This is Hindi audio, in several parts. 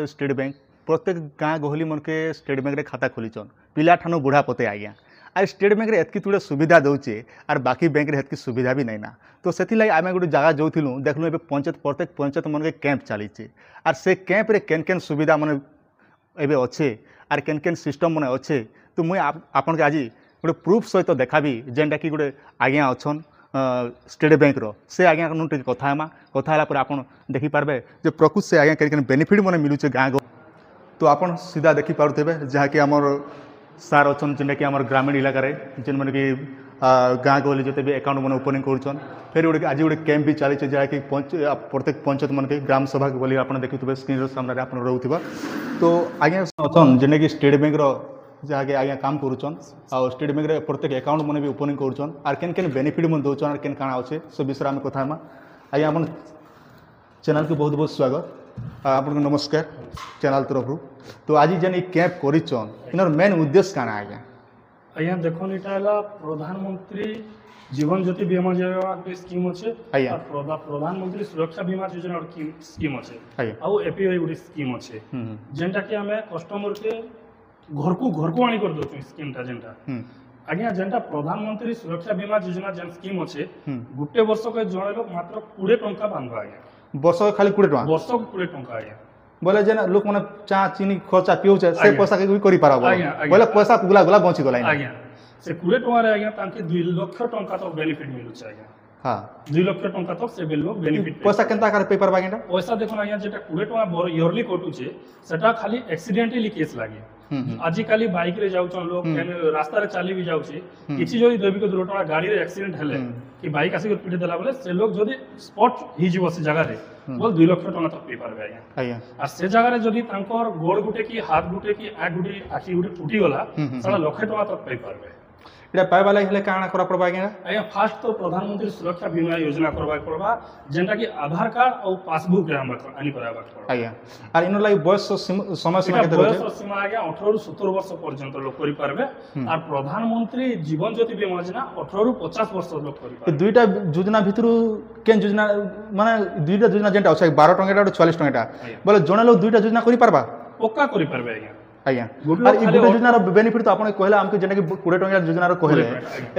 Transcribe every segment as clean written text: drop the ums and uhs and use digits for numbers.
स्टेट बैंक प्रत्येक गाँ गहली मन के स्टेट बैंक रे खाता खोलीचन पिला ठानु बुढ़ा पते आज्ञा आर स्टेट बैंक रे एतकी तुड़े सुविधा दौचे आर बाकी बैंक रे एतकी सुविधा भी नहीं ना तो से आम गोटे जगह जाऊँ देखलु ए पंचायत प्रत्येक पंचायत मन के कैंप चली आर से कैंप रे केन केन सुविधा मन एबे अच्छे आर केन केन सिस्टम मन अच्छे तो मुझे आपन के आज गोटे प्रूफ सहित देखाबी जेनटा कि गोटे आज्ञा अच्छन स्टेट बैंक रो से आज्ञा टे कथा आप देखिपारे जे प्रकृत से आज्ञा केन बेनिफिट मन मिलूचे गाँ गो तो आपन सीधा देखिपारे जहाँकि आमर सार अच्छन जेनटा कि आमर ग्रामीण इलाकार जेन मैंने कि गाँ गहली जिते भी अकाउंट मन ओपनिंग कर फिर गोटे आज गोटे कैंप भी चली जहाँकि प्रत्येक पंचायत मन के ग्राम सभा बोली आप देखुए स्क्रीन सामने आप रोकवा तो आज्ञा अच्छन जेनटा कि स्टेट बैंक जहाँकि आज्ञा काम करुचन आ स्टेट बैंक रे प्रत्येक अकाउंट मन भी ओपनिंग करुचन आर केन केन बेनिफिट मन दौन आर केन काଣା अच्छे से विषय में कथा आज्ञा अपन चैनल को बहुत बहुत स्वागत आपको नमस्कार चैनल तरफ तो आज जेन कैंप करिचन इनर मेन उद्देश्य काଣା आज्ञा आज्ञा देखो इटा प्रधानमंत्री जीवन ज्योति बीमा योजना के स्कीम अच्छे प्रधानमंत्री सुरक्षा बीमा योजना स्कीम अच्छे आउ एपीआई गोटे स्कीम अच्छे जेनटा कि आमे कस्टमर के घर को आनी कर दो स्कीमटा जेनटा आज्ञा जेनटा प्रधानमंत्री सुरक्षा बीमा योजना जेन स्कीम अच्छे गोटे वर्ष के जड़े लोग मात्र 20 टंका बांधवा आज्ञा वर्ष खाली 20 टंका वर्ष को 20 टंका आज्ञा बोले जेन लोक माने चा चीनी खर्चा पिउचे से पैसा के करि पारबो बोले पैसा गुला गुला बंची गला आज्ञा से 20 टंका रे आज्ञा तांके 2 लाख टंका तक बेनिफिट मिलु छै आज्ञा हां 2 लाख टंका तक से बेलो बेनिफिट पैसा केनता कर पेपर बागेटा पैसा देखो आज्ञा जेटा 20 टंका इयरली कटु छै सेटा खाली एक्सीडेंटली केस लागे आजिकाली बाइक रे जाउछन लोग रास्ता रे चली भी जाउछे किछि जदी दैविक दुर्घटना गाड़ी रे एक्सीडेंट हेले कि बाइक आसी पिटे देला बोले से लोग जदी स्पॉट ही जीव से जगह रे बोल 2 लाख टका तक पे पारबे आज्ञा आ से जगह रे जदी तांकर गोड़ गुटे की हाथ गुटे की आंख गुटे आखि गुटे फुटी गला साला लाख टका तक पे पारबे एटा पाइबा लागि हेले काना करा पड़बा आज्ञा फास्ट तो प्रधानमंत्री सुरक्षा बीमा योजना करबा पड़बा जेंटा कि आधार कार्ड और पासबुक रे हम आनी कराबा पड़बा आज्ञा आर इनो लागि बयस समय सीमा केते बयस सीमा आज्ञा 18 रु 17 वर्ष पर्यंत लोग करि पारबे आर प्रधानमंत्री जीवन ज्योति बीमा योजना 18 रु 50 वर्ष लोग करि पारबे दुईटा योजना भितरु केन योजना माने दुईटा योजना जेंटा अछि 12 टंका और 44 टंका बोले जने लोग दुईटा योजना करि पारबा पक्का करि पारबे आज्ञा आज्ञा और ई गुटे योजना रो बेनिफिट तो आपन कहले हमके जेना कि 20 टंका योजना रो कहले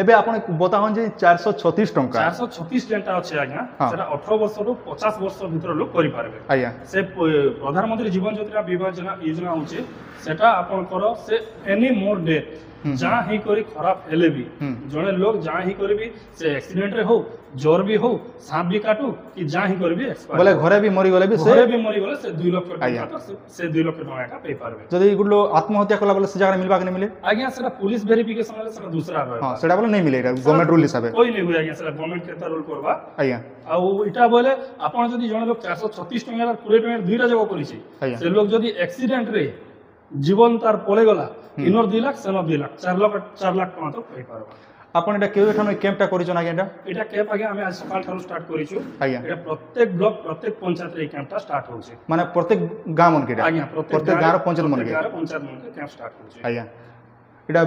एबे आपन बताहन जे 436 टंका 436 जेंटा अछि आज्ञा सेटा 18 वर्ष रो 50 वर्ष भीतर लोग करि पारबे आज्ञा से प्रधानमंत्री जीवन ज्योति बीमा योजना होचे सेटा आपन करो से एनी मोर डेथ जहाँ ही करी खराब हेले भी जने लोग जहाँ ही करी भी से एक्सीडेंट रे हो जोर भी हो सांप भी काटू कि जहाँ ही करी भी बोले घरे भी मरी गले भी से से 2 लाख टका से 2 लाख टका का पे पारबे जदी गुडलो आत्महत्या कला बोले से जगह मिलबा के नहीं मिले आज्ञा सेटा पुलिस वेरिफिकेशन वाला सेटा दूसरा रहे हां सेटा बोले नहीं मिले गवर्नमेंट रूल हिसाब कोई नहीं हुआ आज्ञा सेटा गवर्नमेंट केता रूल करबा आज्ञा आ इटा बोले आपण जदी जने लोग 436 टका 20 टका दुईटा जगह करी छी से लोग जदी एक्सीडेंट रे जीवन तार पळे गला इनर 2 लाख सेनो 2 लाख 4 लाख टका तक पे पारबा आपण एटा केवे ठानो कैंपटा करिजन आज्ञा एटा कैंप आज्ञा हम आज सकाल ठानो स्टार्ट करिछु आज्ञा एटा प्रत्येक ब्लॉक प्रत्येक पंचायत रे कैंपटा स्टार्ट होउछे माने प्रत्येक गांव मन के आज्ञा प्रत्येक गांव पंचायत मन के कैंप स्टार्ट होउछे आज्ञा एटा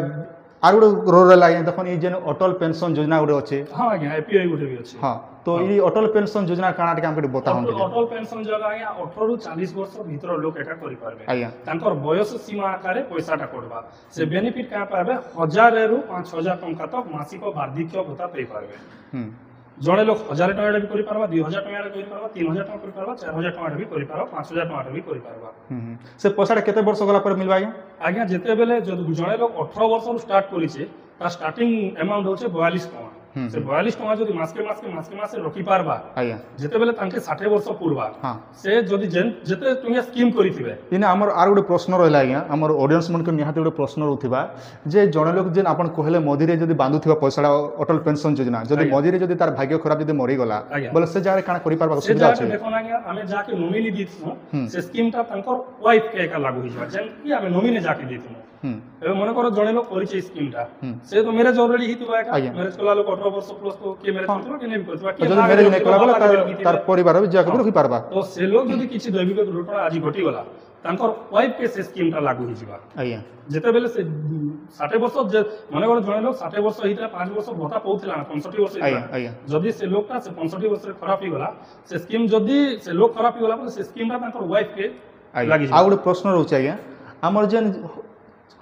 आर गोटे रोल आज्ञा देखो ये जेन अटल पेंशन योजना गोटे अच्छे हां आज्ञा एपीआई गोटे भी अच्छे हां तो ये अटल पेंशन योजना काना के हमके बताहन अटल पेंशन जगह आज्ञा 18 रु 40 वर्ष भीतर लोग एटा करि पारबे आज्ञा तांकर बयस सीमा आकारे पैसाटा कोडबा से बेनिफिट का पाबे 1000 रु 5000 टंका तक मासिक वार्षिक भत्ता पे पारबे जड़े लोग 1000 टका भी करि पारबा 2000 टका करि पारबा 3000 टका करि पारबा 4000 टका भी करि पारबा 5000 टका भी करि पारबा से पैसाटा केते वर्ष गला पर मिलबा आज्ञा जेते बेले जड़े लोग 18 वर्ष रु स्टार्ट करिसे ता स्टार्टिंग अमाउंट होचे 42 टका से 42 टका जदी मास के रखि पारबा आज्ञा जेते बेले तांके 60 वर्ष पूर्वा से जदी जेते तुम स्कीम करिथिबे इने हमर आर गोटे प्रश्न रहला आज्ञा हमर ऑडियंस मन के निहाते गोटे प्रश्न रहउथिबा जे जणे लोग जेन आपन कहले मदिरे जदी बांधुथिबा पैसाडा अटल पेंशन योजना जदी मदिरे जदी तार भाग्य खराब जदी मरि गला बोले से जारे काना करि पारबा सुविधा छै देखो ना हमें जाके नॉमिनी दिथनो से स्कीमटा तांकर वाइफ के का लागू हिजबा जेन कि हमें नॉमिनी जाके दिथनो ए मन करो जणे लोग करिছে स्कीमटा से तो मैरिज ऑलरेडी हितबा का मैरिज कला लोग 18 वर्ष प्लस तो के मैरिज करतबा कि नहीं करतबा कि जदी मैरिज नहीं कला बोले तार परिवार भी जाके रखि पारबा तो से लोग जदी किछि दैविक दुर्घटना आज घटी गला तांकर वाइफ के से स्कीमटा लागू हिजबा आज्ञा जेते बेले से 60 वर्ष मन करो जणे लोग 60 वर्ष हितला 5 वर्ष भत्ता पउथिला 65 वर्ष आज्ञा जदी से लोगटा से 65 वर्ष खराब ही गला से स्कीम जदी से लोग खराब ही गला से स्कीमटा तांकर वाइफ के आ गोटे प्रश्न रोचे आज्ञा आमर जेन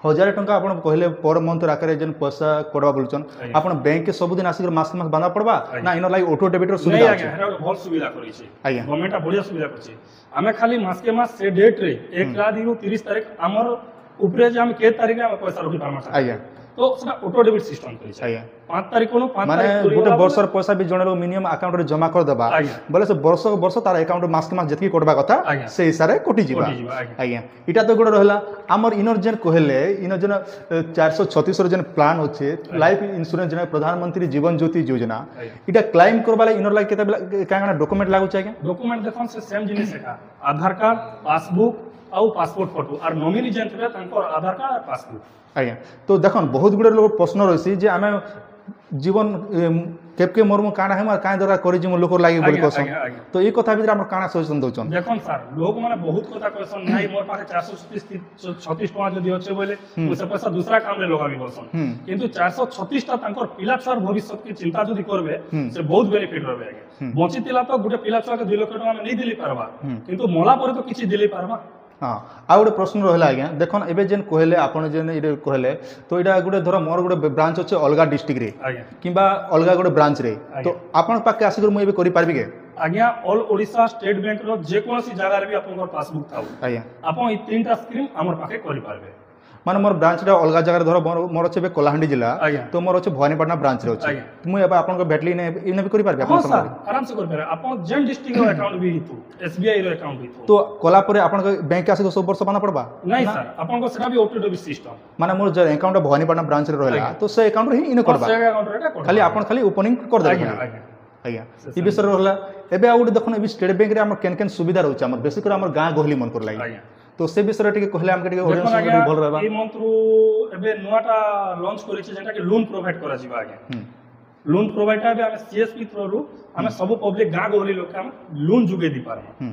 1000 टंका आपण कहले पर मंथ आकर जेन पैसा कोडवा बोलचन आपण बैंक के सब दिन आसिक मास मास बांधा पड़बा ना इनो लाइक ऑटो डेबिट रो सुविधा अछि हेरा बहुत सुविधा करै छै गवर्नमेंट बढ़िया सुविधा करै छै हमें खाली मास के मास से डेट रे 1 दिन 30 तारीख हमर ऊपरे जे हम के तारीख हम पैसा रखि पामा आज्ञा तो सेटा ऑटो डेबिट सिस्टम करै छै 5 तारीख को 5 माने गोटे वर्षर पैसा भी जणरो मिनिमम अकाउंट रे जमा कर देबा बोले से वर्ष तार अकाउंट मास के मास जति कोडबा कथा से हिसाब कोटी जीवा आज्ञा इटा तो गोटे रहला हमर इनर जेन कहले इनर जेन 436 रो जेन प्लान होचे लाइफ इंश्योरेंस जेन प्रधानमंत्री जीवन ज्योति योजना इटा क्लेम करबा ला इनर लाइक केते काना डॉक्यूमेंट लागो छै डॉक्यूमेंट देखन से सेम जिनिस है आधार कार्ड पासबुक और पासपोर्ट फोटो और नॉमिनी जेन थे तांकर आधार कार्ड और पासबुक आज्ञा तो देखन बहुत गुडे लोग प्रश्न रही जे आमे जीवन केबके मोरमु काना हम काय दरकार करि जे लोक लागि बोली कोसन तो ई कथा भीतर हमर काना सजेशन दोचन देखन सर लोग माने बहुत कथा कोसन नाही मोर पाखे 436 टका जदि होचे बोले ओसे पैसा दूसरा काम रे लगाबी बोलसन किंतु 436 टा तांकर पिला छुआर भविष्य के चिंता जदि करबे से बहुत बेनिफिट रहबे आगे बचितिला तो गुटे पिला छुआ के 2 लाख टका में नहीं दिली पारबा किंतु मोला पर तो किछि दिली पारबा हाँ आ गोटे प्रश्न रहा आज्ञा देखन एबे जेन कहले आपन जेन इरे कहले तो इडा गोटे धर मोर गोटे ब्रांच अच्छे अलगा डिस्ट्रिक्ट रे किबा अलगा गोटे ब्रांच रे तो आपन पाके आसी कर मु एबे करि पारबी के आज्ञा ऑल ओडिशा स्टेट बैंक रो जे कोनोसी जगह रे भी आपन पासबुक थाउ आज्ञा आपन ई तीनटा स्कीम हमर पाके करि पारबे माने मोर ब्रांच रे अलगा जगह धर मोर अच्छे कलाहांडी जिला तो मोर अच्छे भवानीपटना ब्रांच रे अच्छे मु एबे आपन को भेटली ने इने भी करि पारबे आपन सर आराम से करि पारे आपन जेन डिस्ट्रिक्ट रो अकाउंट भी हितु एसबीआई रो अकाउंट हितु तो कोला परे आपन को बैंक आसे 100 वर्ष बना पड़बा नहीं सर आपन को सेटा भी ऑटो डेबिट सिस्टम माने मोर जे अकाउंट भवानीपटना ब्रांच रे रहला तो से अकाउंट रे ही इने करबा से अकाउंट रे खाली आपन खाली ओपनिंग कर देबा आज्ञा ई विषय रहला एबे आ गुटे देखन एबे स्टेट बैंक रे हमर केन केन सुविधा रहउछ हमर बेसिक कर हमर गां गहली मन कर लागि तो से विषय टिके कहले हमके टिके ऑडियंस टिके भल रहबा ई मंत्र एबे नुआटा लॉन्च करै छै जेटा के लोन प्रोवाइड करा जिबा आगे लोन प्रोवाइड बे हम सीएसपी थ्रू हम सब पब्लिक गां गहली लोक हम लोन जुगे दी पारम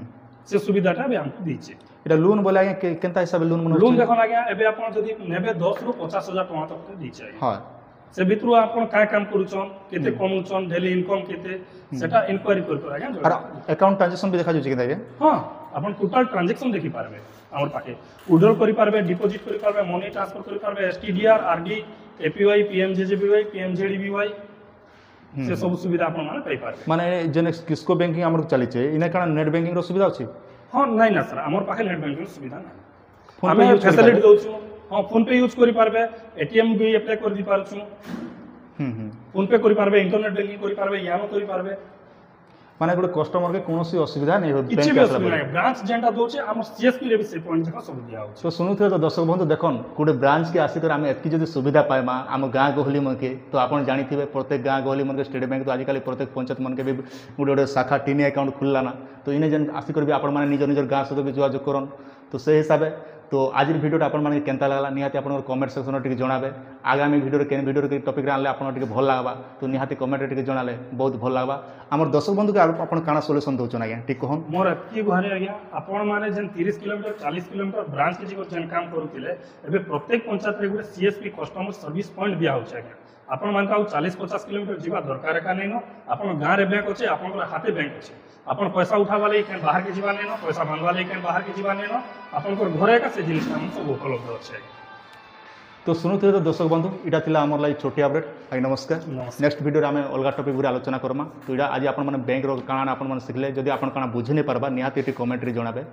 से सुविधाटा भी हमको दी छै एटा लोन बोला आगे केनता हिसाब लोन मन लोन देखन आगे एबे अपन जदी नेबे 10 रु 50,000 टका तक दी छै हां से भितरु आपन काय काम करूछन केते कमाउछन डेली इनकम केते सेटा इंक्वायरी कर आगे और अकाउंट ट्रांजैक्शन भी देखा जाय छै कि हां अपन टोटल ट्रांजैक्शन देखि पारबे हमर पाके विड्रॉल करि पारबे डिपॉजिट करि पारबे मनी ट्रांसफर करि पारबे एसटीडीआर आरडी एपीवाई पीएमजेजेबीवाई पीएमजेडीबीवाई से सब सुविधा अपन माने पाई पारबे माने जेने किसको बैंकिंग हमर चली छै इने काना नेट बैंकिंग रो सुविधा अछि हां नै ना सर हमर पाके नेट बैंकिंग सुविधा नै फोन पे फैसिलिटी दउ छु हां फोन पे यूज करि पारबे एटीएम भी अप्लाई कर दी पारछु फोन पे करि पारबे इंटरनेट बैंकिंग करि पारबे यानो करि पारबे माने गोटे कस्टमर के कोनोसी असुविधा नै हो बैंक आसला ब्रांच जेंटा दोचे हम सीएसपी रे भी से पॉइंट जका सब दिया हो तो सुनुथे तो दर्शक बंधु देखन गोटे ब्रांच के आसी कर हम एतकी जदी सुविधा पाएमा हम गां गहली मन के तो आपण जानिथिबे प्रत्येक गां गहली मन के स्टेट बैंक तो आज काल प्रत्येक पंचायत मन के भी गोटे शाखा टीनी अकाउंट खुलला ना तो इने जेन आसी कर भी आपण माने निज निज गां सहित भी जोगाजोग करन तो से हिसाब तो आज भिडियोटा आपण माने केनता लागला निहाती आपण कमेंट सेक्शन टिके जणाबे आगामी भिडियो रे केन भिडियो के टॉपिक रे आनले आपण टिके भल लागबा तो निहाती कमेंट रे टिके जणाले बहुत भल लागबा हमर दर्शक बंधु के आपण काना सॉल्यूशन दोचन आज्ञा ठीक कहन मोर अति घरे आज्ञा आपण माने जन 30 किलोमीटर 40 किलोमीटर ब्रांच के जे जन काम करूतिले एबे प्रत्येक पंचायत रे गुटे सीएसपी कस्टमर सर्विस पॉइंट दिया होछ आज्ञा आपण मान का 40-50 किलोमीटर जीवा दरकार का नै न आपण गां रे बैंक अछि आपण हाथे बैंक अछि आपण पैसा उठावा ले केन बाहर के जीवा नै न पैसा मांगवा ले केन बाहर के जीवा नै न आपण को घरे का से जिनिस हम सब उपलब्ध अछि तो सुनुथे तो दर्शक बंधु इटा थिला हमर लाई छोटी अपडेट आइ नमस्कार नेक्स्ट वीडियो रे हमें अलगा टॉपिक गुरे आलोचना करमा तो इटा आज आपण माने बैंक रो काना आपण माने सिखले जदी आपण काना बुझि नै परबा निहाती कमेंट रे जणाबे।